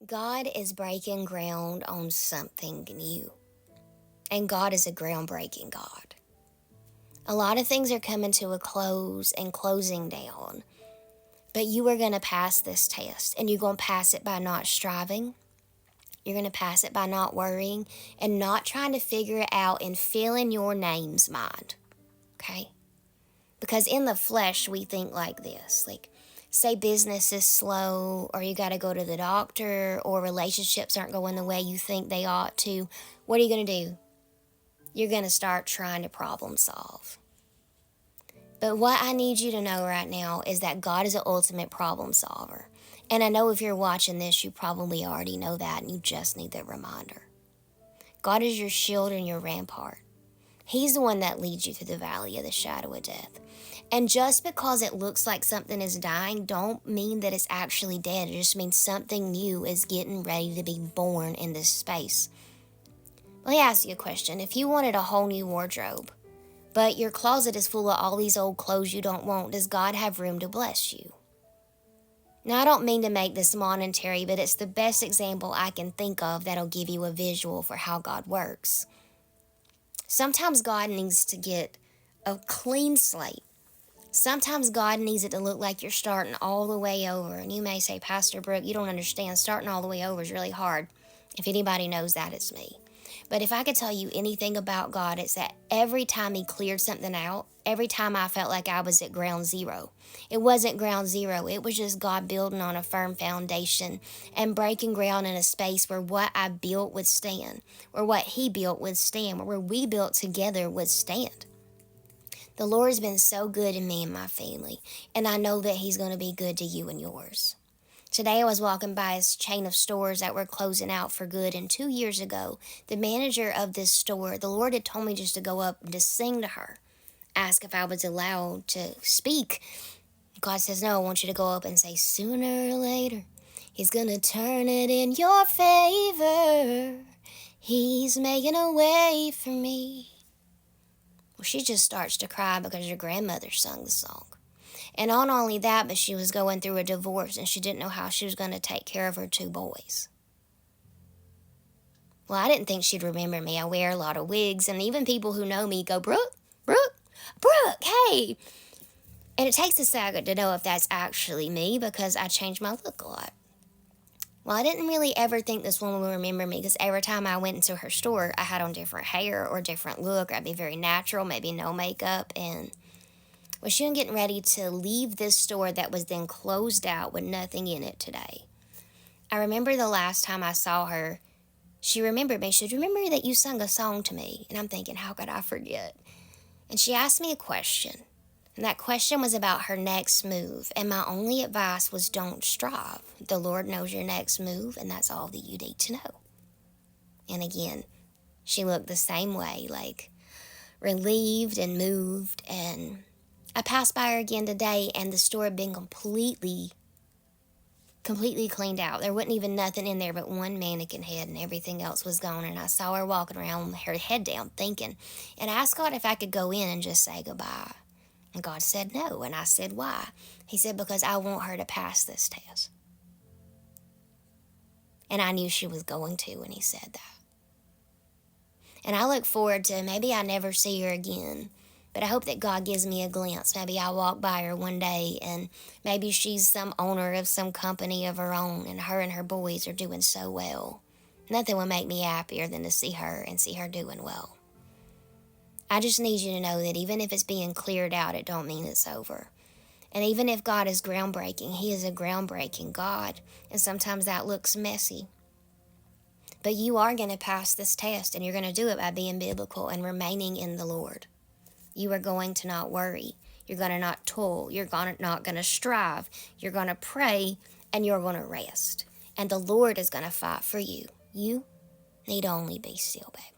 God is breaking ground on something new, and God is a groundbreaking God. A lot of things are coming to a close and closing down, but you are going to pass this test, and you're going to pass it by not striving. You're going to pass it by not worrying and not trying to figure it out and fill in your name's mind, okay? Because in the flesh, we think like this, like, say business is slow, or you got to go to the doctor, or relationships aren't going the way you think they ought to. What are you going to do? You're going to start trying to problem solve. But what I need you to know right now is that God is an ultimate problem solver. And I know if you're watching this, you probably already know that, and you just need that reminder. God is your shield and your rampart. He's the one that leads you through the valley of the shadow of death. And just because it looks like something is dying, don't mean that it's actually dead. It just means something new is getting ready to be born in this space. Let me ask you a question. If you wanted a whole new wardrobe, but your closet is full of all these old clothes you don't want, does God have room to bless you? Now, I don't mean to make this monetary, but it's the best example I can think of that'll give you a visual for how God works. Sometimes God needs to get a clean slate. Sometimes God needs it to look like you're starting all the way over. And you may say, Pastor Brooke, you don't understand. Starting all the way over is really hard. If anybody knows that, it's me. But if I could tell you anything about God, it's that every time he cleared something out, every time I felt like I was at ground zero. It wasn't ground zero. It was just God building on a firm foundation and breaking ground in a space where what I built would stand, where what he built would stand, where we built together would stand. The Lord has been so good to me and my family, and I know that he's going to be good to you and yours. Today I was walking by a chain of stores that were closing out for good, and 2 years ago, the manager of this store, the Lord had told me just to go up and just sing to her, ask if I was allowed to speak. God says, no, I want you to go up and say, sooner or later, he's going to turn it in your favor. He's making a way for me. Well, she just starts to cry because her grandmother sung the song. And not only that, but she was going through a divorce and she didn't know how she was going to take care of her 2 boys. Well, I didn't think she'd remember me. I wear a lot of wigs, and even people who know me go, Brooke, hey. And it takes a second to know if that's actually me because I change my look a lot. Well, I didn't really ever think this woman would remember me because every time I went into her store, I had on different hair or different look. I'd be very natural, maybe no makeup, and well, she was getting ready to leave this store that was then closed out with nothing in it today. I remember the last time I saw her, she remembered me. She said, remember that you sung a song to me? And I'm thinking, how could I forget? And she asked me a question. And that question was about her next move. And my only advice was don't strive. The Lord knows your next move, and that's all that you need to know. And again, she looked the same way, like relieved and moved. And I passed by her again today, and the store had been completely cleaned out. There wasn't even nothing in there but one mannequin head, and everything else was gone. And I saw her walking around with her head down thinking. And I asked God if I could go in and just say goodbye. And God said no. And I said, why? He said, because I want her to pass this test. And I knew she was going to when he said that. And I look forward to maybe I never see her again. But I hope that God gives me a glimpse. Maybe I walk by her one day and maybe she's some owner of some company of her own and her boys are doing so well. Nothing would make me happier than to see her and see her doing well. I just need you to know that even if it's being cleared out, it don't mean it's over. And even if God is groundbreaking, he is a groundbreaking God. And sometimes that looks messy. But you are going to pass this test, and you're going to do it by being biblical and remaining in the Lord. You are going to not worry. You're going to not toil. You're not going to strive. You're going to pray, and you're going to rest. And the Lord is going to fight for you. You need only be still, baby.